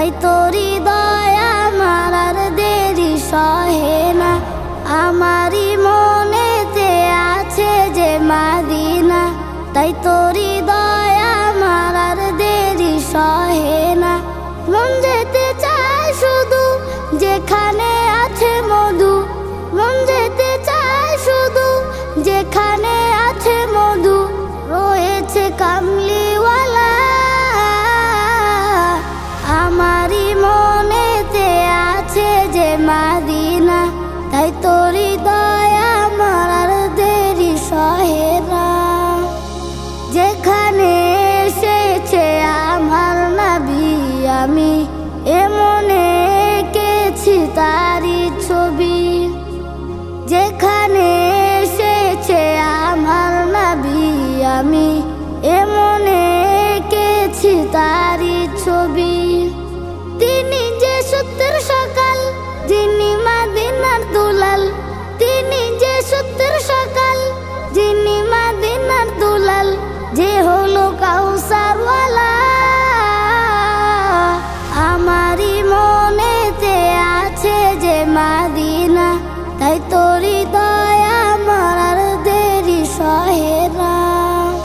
তাই তোরি দয়া আমার আর দেরি সহে না। আমারই মনেতে আছে যে মাদিনা, তাই তোরি দয়া আমার আর দেরি সহে না। মন যেতে চায় শুধু যেখানে আছে মধু, মন যেতে চায় শুধু যেখানে আছে মধু, রয়েছে কামলিওয়ালা। আমারই মনেতে আছে যে মাদিনা, তাই তোরি দয়া আমার আর দেরি সহে না। যেখানে এসেছে আমার নবী আমি এমনে এঁকেছি তারি ছবি, যেখানে এসেছে আমার নবী আমি এমনে এঁকেছি তারি ছবি। তিনি যে সত্যের সকাল, যিনি মাদিনার দুলাল, তিনি যে সত্যের সকাল, যিনি মাদিনার দুলাল, যে হলো কাউসারওয়ালা। আমারই মনেতে আছে যে মাদিনা, তাই তো